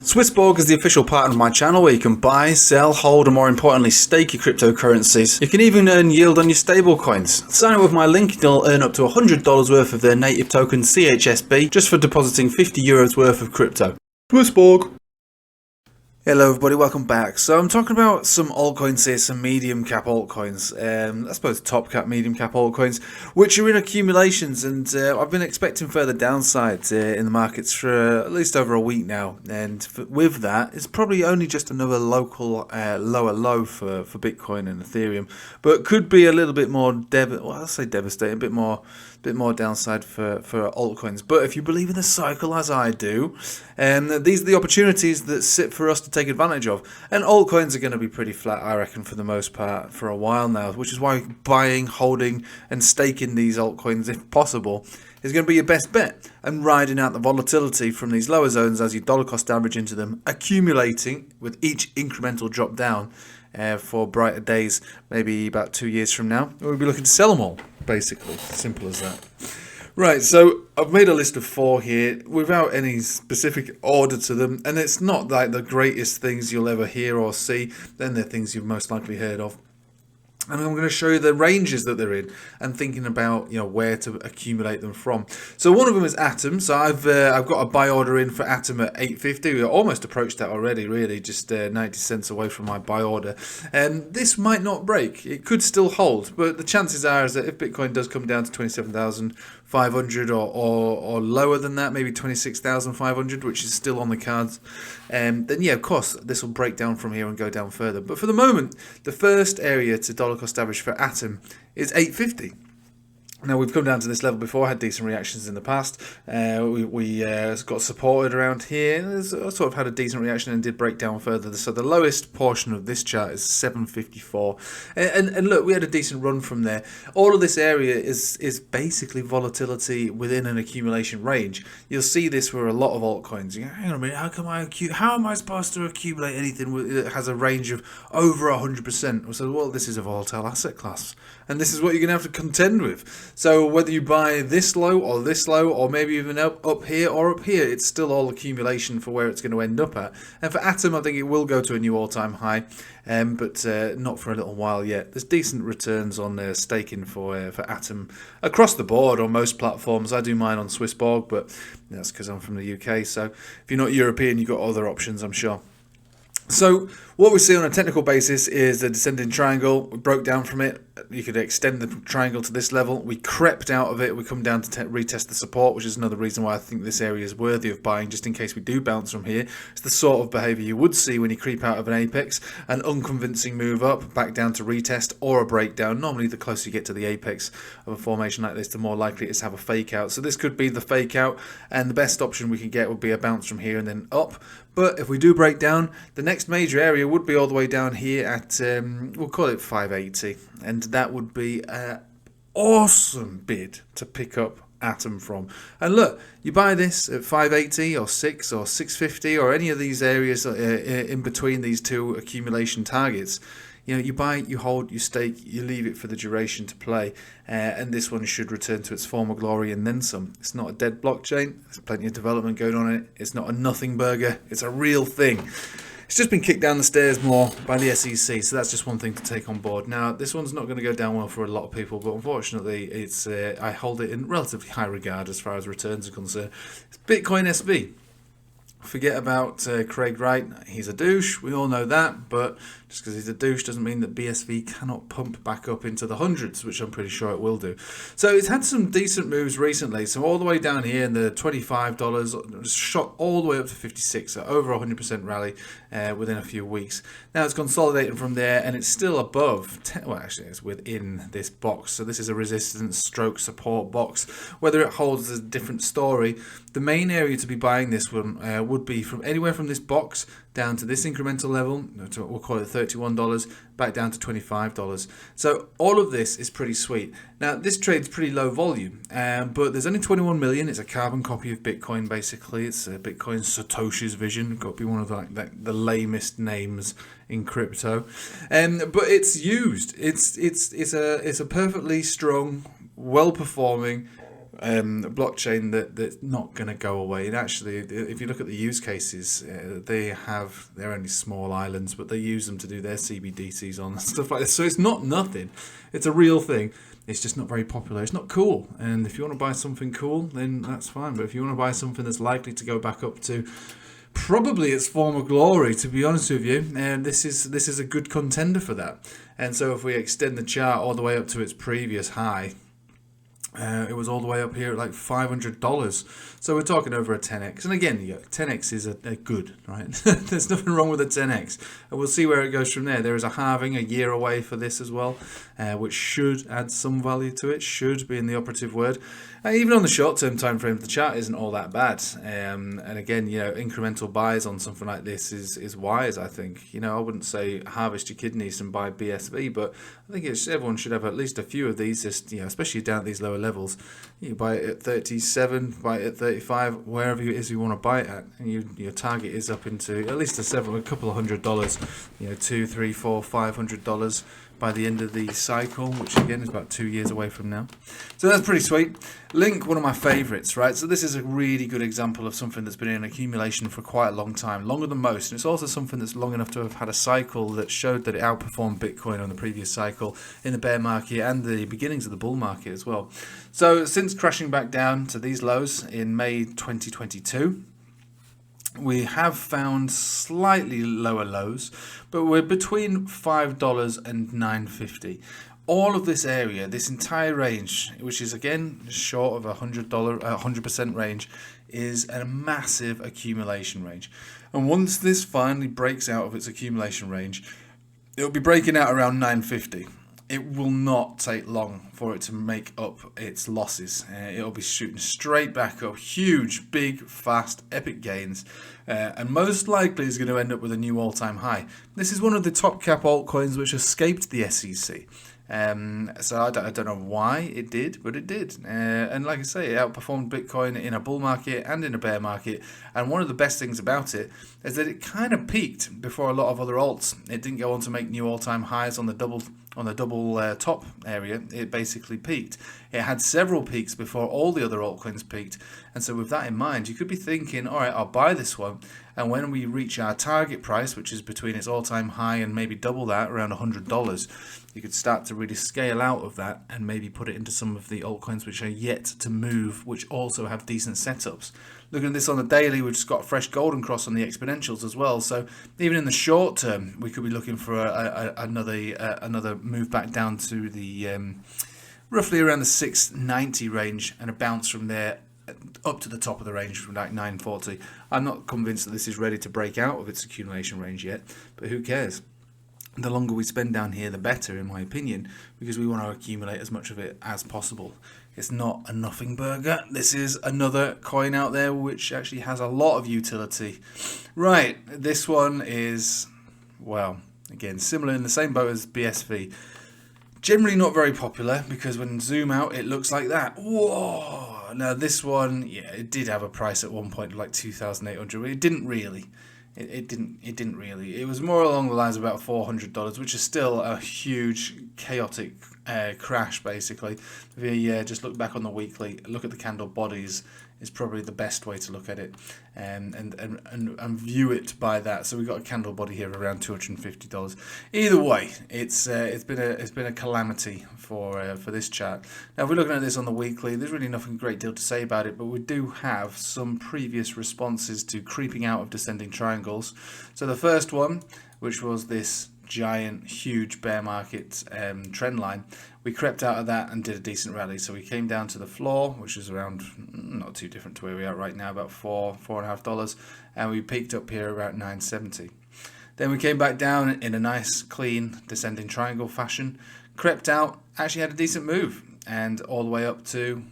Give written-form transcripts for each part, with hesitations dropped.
SwissBorg is the official partner of my channel where you can buy, sell, hold, and more importantly stake your cryptocurrencies. You can even earn yield on your stablecoins. Sign up with my link and you'll earn up to $100 worth of their native token CHSB just for depositing €50 worth of crypto. SwissBorg. Hello everybody, welcome back. So I'm talking about some altcoins here, some medium cap altcoins, I suppose top cap, medium cap altcoins, which are in accumulations, and I've been expecting further downside in the markets for at least over a week now, and with that, it's probably only just another local lower low for Bitcoin and Ethereum, but could be a little bit more, I'll say devastating, a bit more downside for altcoins. But if you believe in the cycle as I do, these are the opportunities that sit for us to take advantage of. And altcoins are going to be pretty flat, I reckon, for the most part for a while now, which is why buying, holding and staking these altcoins, if possible, is going to be your best bet, and riding out the volatility from these lower zones as you dollar cost average into them, accumulating with each incremental drop down for brighter days, maybe about 2 years from now. We'll be looking to sell them all, basically. Simple as that. Right, so I've made a list of 4 here without any specific order to them, and it's not like the greatest things you'll ever hear or see. Then they're things you've most likely heard of. And I'm going to show you the ranges that they're in and thinking about, where to accumulate them from. So one of them is Atom. So I've got a buy order in for Atom at 850. We almost approached that already, really, just 90 cents away from my buy order. And this might not break. It could still hold, but the chances are is that if Bitcoin does come down to 27,500 or lower than that, maybe 26,500, which is still on the cards, then yeah, of course, this will break down from here and go down further. But for the moment, the first area to dollar cost average for Atom is 850. Now, we've come down to this level before, had decent reactions in the past. We got supported around here. Sort of had a decent reaction and did break down further. So the lowest portion of this chart is 754. And look, we had a decent run from there. All of this area is basically volatility within an accumulation range. You'll see this for a lot of altcoins. You go, hang on a minute, how am I supposed to accumulate anything that has a range of over 100%? We said, well, this is a volatile asset class, and this is what you're going to have to contend with. So whether you buy this low, or maybe even up here or up here, it's still all accumulation for where it's going to end up at. And for Atom, I think it will go to a new all-time high, but not for a little while yet. There's decent returns on staking for Atom across the board on most platforms. I do mine on SwissBorg, but that's because I'm from the UK. So if you're not European, you've got other options, I'm sure. So what we see on a technical basis is a descending triangle. We broke down from it. You could extend the triangle to this level. We crept out of it. We come down to retest the support, which is another reason why I think this area is worthy of buying, just in case we do bounce from here. It's the sort of behavior you would see when you creep out of an apex, an unconvincing move up, back down to retest, or a breakdown. Normally, the closer you get to the apex of a formation like this, the more likely it is to have a fake out. So this could be the fake out, and the best option we could get would be a bounce from here and then up. But if we do break down, the next major area would be all the way down here at, we'll call it 580. And that would be an awesome bid to pick up Atom from. And look, you buy this at 580 or 6 or 650 or any of these areas in between these two accumulation targets. You buy, you hold, you stake, you leave it for the duration to play, and this one should return to its former glory and then some. It's not a dead blockchain. There's plenty of development going on in it. It's not a nothing burger. It's a real thing. It's just been kicked down the stairs more by the SEC, so that's just one thing to take on board. Now, this one's not going to go down well for a lot of people, but unfortunately, it's I hold it in relatively high regard as far as returns are concerned. It's Bitcoin SV. Forget about Craig Wright. He's a douche. We all know that. But just because he's a douche doesn't mean that BSV cannot pump back up into the hundreds, which I'm pretty sure it will do. So it's had some decent moves recently. So all the way down here in the $25, shot all the way up to 56. So over 100% rally within a few weeks. Now it's consolidating from there, and it's still above. Well, actually, it's within this box. So this is a resistance stroke support box. Whether it holds is a different story. The main area to be buying this one would be from anywhere from this box down to this incremental level, we'll call it $31, back down to $25. So all of this is pretty sweet. Now this trade's pretty low volume, but there's only 21 million. It's a carbon copy of Bitcoin, basically. It's Bitcoin Satoshi's vision. Got to be one of the lamest names in crypto, but it's used. It's a perfectly strong, well performing, blockchain that's not going to go away. And actually, if you look at the use cases, they're only small islands, but they use them to do their CBDCs on and stuff like this. So it's not nothing. It's a real thing. It's just not very popular. It's not cool. And if you want to buy something cool, then that's fine. But if you want to buy something that's likely to go back up to probably its former glory, to be honest with you, and this is a good contender for that. And so if we extend the chart all the way up to its previous high, it was all the way up here at like $500. So we're talking over a 10x. And again, 10x is a good, right? There's nothing wrong with a 10x. And we'll see where it goes from there. There is a halving a year away for this as well, which should add some value to it, should be in the operative word. Even on the short-term time frame, the chart isn't all that bad. And again, incremental buys on something like this is wise, I think. I wouldn't say harvest your kidneys and buy BSV, but I think everyone should have at least a few of these, just, especially down at these lower levels. You buy it at 37, buy it at 35, wherever it is you want to buy it at, and your target is up into at least a couple of $100, $200, $300, $400, $500 by the end of the cycle, which again is about 2 years away from now. So that's pretty sweet. Link, one of my favorites, right? So this is a really good example of something that's been in accumulation for quite a long time, longer than most. And it's also something that's long enough to have had a cycle that showed that it outperformed Bitcoin on the previous cycle in the bear market and the beginnings of the bull market as well. So since crashing back down to these lows in May 2022, we have found slightly lower lows, but we're between $5 and $9.50. All of this area, this entire range, which is again short of $100% range, is a massive accumulation range. And once this finally breaks out of its accumulation range, it'll be breaking out around $9.50. It will not take long for it to make up its losses. It'll be shooting straight back up, huge, big, fast, epic gains, and most likely is going to end up with a new all-time high. This is one of the top cap altcoins which escaped the SEC. So I don't know why it did, but it did. And like I say, it outperformed Bitcoin in a bull market and in a bear market. And one of the best things about it is that it kind of peaked before a lot of other alts. It didn't go on to make new all-time highs on the double top area. It basically peaked. It had several peaks before all the other altcoins peaked. And so with that in mind, you could be thinking, all right, I'll buy this one. And when we reach our target price, which is between its all-time high and maybe double that, around $100, you could start to really scale out of that and maybe put it into some of the altcoins which are yet to move, which also have decent setups. Looking at this on the daily, we've just got a fresh golden cross on the exponentials as well. So even in the short term, we could be looking for another move back down to the roughly around the 690 range and a bounce from there up to the top of the range from like 940. I'm not convinced that this is ready to break out of its accumulation range yet, but who cares? The longer we spend down here, the better, in my opinion, because we want to accumulate as much of it as possible. It's not a nothing burger. This is another coin out there which actually has a lot of utility. Right, this one is, well, again, similar in the same boat as BSV. Generally not very popular because when zoom out, it looks like that. Whoa! Now this one, yeah, it did have a price at one point of like 2,800. It didn't really. It didn't really. It was more along the lines of about $400, which is still a huge chaotic crash, basically. If you just look back on the weekly, look at the candle bodies, is probably the best way to look at it, and view it by that. So we've got a candle body here of around $250. Either way, it's been a calamity for this chart. Now, if we're looking at this on the weekly, there's really nothing great deal to say about it, but we do have some previous responses to creeping out of descending triangles. So the first one, which was this giant, huge bear market trend line, we crept out of that and did a decent rally. So we came down to the floor, which is around, not too different to where we are right now, about $4.50, and we peaked up here around 970. Then we came back down in a nice, clean, descending triangle fashion, crept out, actually had a decent move, and all the way up to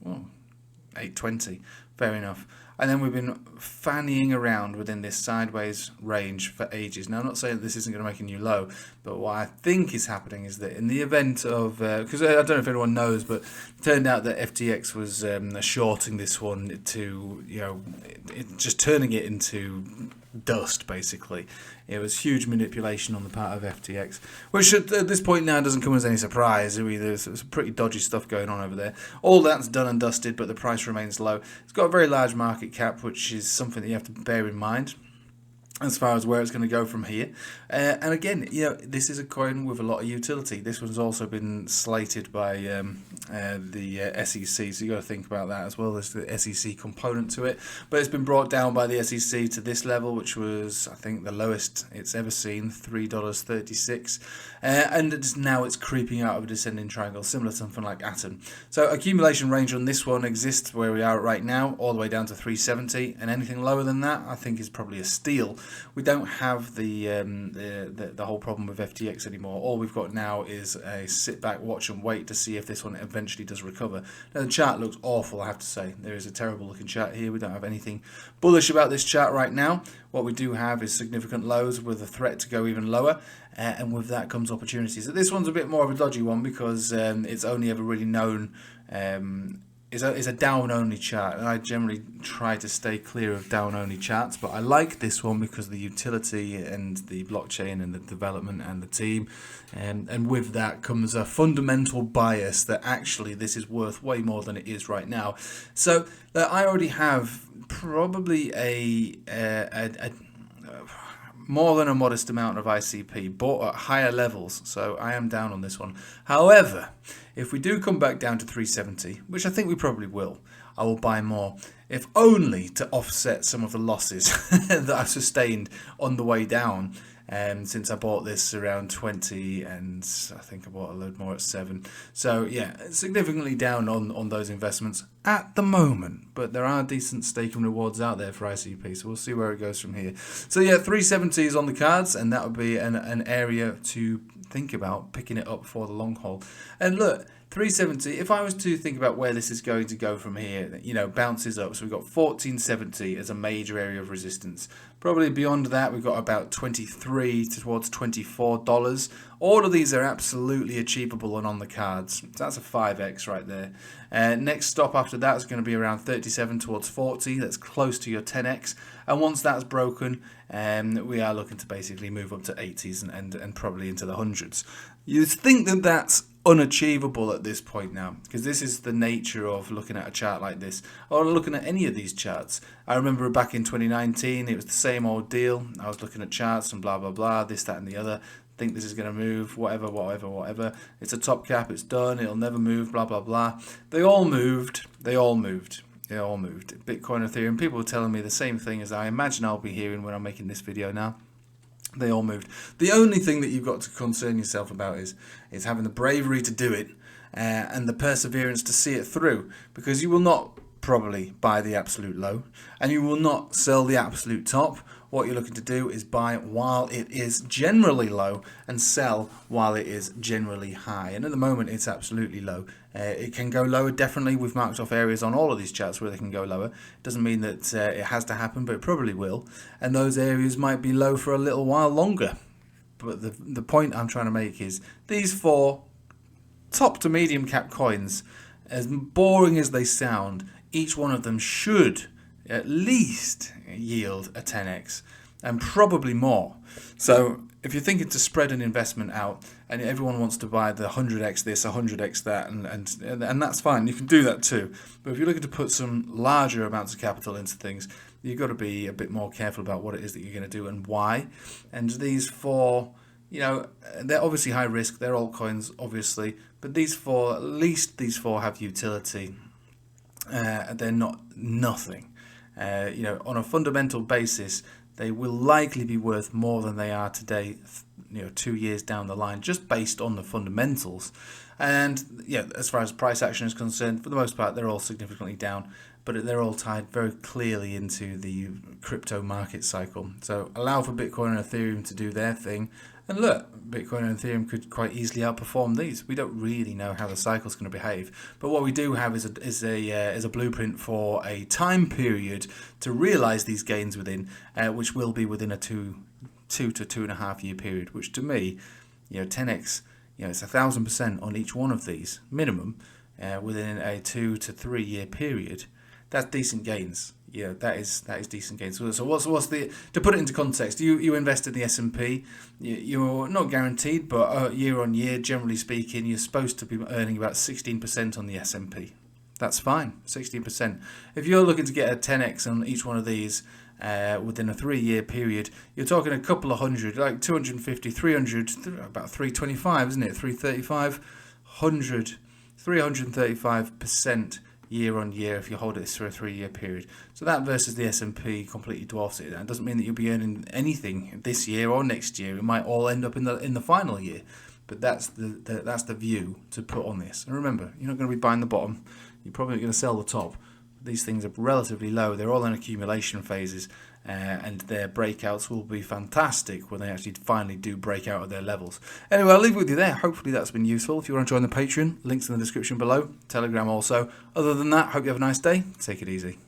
820. Fair enough. And then we've been fannying around within this sideways range for ages. Now, I'm not saying that this isn't going to make a new low, but what I think is happening is that in the event of, because I don't know if anyone knows, but it turned out that FTX was shorting this one to, just turning it into dust, basically. It was huge manipulation on the part of FTX, which at this point now doesn't come as any surprise. There's some pretty dodgy stuff going on over there. All that's done and dusted, but the price remains low. It's got a very large market cap, which is something that you have to bear in mind as far as where it's going to go from here. And again, this is a coin with a lot of utility. This one's also been slated by the SEC, so you got to think about that as well. There's the SEC component to it, but it's been brought down by the SEC to this level, which was, I think, the lowest it's ever seen, $3.36, and now it's creeping out of a descending triangle, similar to something like Atom. So accumulation range on this one exists where we are right now, all the way down to 370, and anything lower than that, I think, is probably a steal. We don't have the whole problem with FTX anymore. All we've got now is a sit back, watch and wait to see if this one eventually does recover. Now the chart looks awful, I have to say. There is a terrible looking chart here. We don't have anything bullish about this chart right now. What we do have is significant lows with a threat to go even lower, and with that comes opportunities. So this one's a bit more of a dodgy one because it's only ever really known is a down-only chart, and I generally try to stay clear of down-only charts, but I like this one because of the utility and the blockchain and the development and the team, and with that comes a fundamental bias that actually this is worth way more than it is right now. So I already have probably a more than a modest amount of ICP bought at higher levels, so I am down on this one. However, if we do come back down to 370, which I think we probably will, I will buy more, if only to offset some of the losses that I've sustained on the way down. Since I bought this around 20, and I think I bought a load more at 7. So yeah, significantly down on those investments at the moment, but there are decent staking rewards out there for ICP, so we'll see where it goes from here. So yeah, 370 is on the cards, and that would be an area to think about picking it up for the long haul. And look, 370, if I was to think about where this is going to go from here, bounces up. So we've got 1470 as a major area of resistance. Probably beyond that, we've got about 23 towards $24. All of these are absolutely achievable and on the cards. So that's a 5x right there. Next stop after that is going to be around 37 towards 40. That's close to your 10x. And once that's broken, we are looking to basically move up to 80s and probably into the hundreds. You think that that's unachievable at this point now, because this is the nature of looking at a chart like this, or looking at any of these charts. I remember back in 2019, it was the same old deal. I was looking at charts and blah blah blah, this, that and the other. Think this is going to move, whatever. It's a top cap, it's done, it'll never move, blah blah blah. They all moved. Bitcoin, Ethereum, people were telling me the same thing as I imagine I'll be hearing when I'm making this video now. They all moved. The only thing that you've got to concern yourself about is having the bravery to do it and the perseverance to see it through, because you will not probably buy the absolute low and you will not sell the absolute top. What you're looking to do is buy while it is generally low and sell while it is generally high. And at the moment, it's absolutely low. It can go lower, definitely. We've marked off areas on all of these charts where they can go lower. Doesn't mean that it has to happen, but it probably will. And those areas might be low for a little while longer. But the point I'm trying to make is these 4 top to medium cap coins, as boring as they sound, each one of them should at least yield a 10x and probably more. So if you're thinking to spread an investment out and everyone wants to buy the 100x this, 100x that, and that's fine, you can do that too. But if you're looking to put some larger amounts of capital into things, you've got to be a bit more careful about what it is that you're going to do and why. And these 4, they're obviously high risk, they're altcoins obviously, but these 4, at least these 4 have utility. They're not nothing. On a fundamental basis, they will likely be worth more than they are today, 2 years down the line, just based on the fundamentals. And yeah, as far as price action is concerned, for the most part, they're all significantly down, but they're all tied very clearly into the crypto market cycle. So allow for Bitcoin and Ethereum to do their thing. And look, Bitcoin and Ethereum could quite easily outperform these. We don't really know how the cycle's going to behave, but what we do have is a blueprint for a time period to realize these gains within, which will be within a two to 2.5 year period. Which to me, 10x, it's 1,000% on each one of these minimum within a 2 to 3 year period. That's decent gains. yeah, that is decent gains. So what's the, to put it into context? You invest in the S&P. You're not guaranteed, but year on year, generally speaking, you're supposed to be earning about 16% on the S&P. That's fine, 16%. If you're looking to get a 10x on each one of these within a 3-year period, you're talking a couple of hundred, like 250, 300, about 325, isn't it? 335, 100, 335% year on year if you hold it for a 3-year period. So that versus the S&P completely dwarfs it. That doesn't mean that you'll be earning anything this year or next year. It might all end up in the final year. But that's the view to put on this. And remember, you're not going to be buying the bottom. You're probably going to sell the top. These things are relatively low. They're all in accumulation phases, and their breakouts will be fantastic when they actually finally do break out of their levels. Anyway, I'll leave it with you there. Hopefully that's been useful. If you want to join the Patreon, links in the description below. Telegram also. Other than that, hope you have a nice day. Take it easy.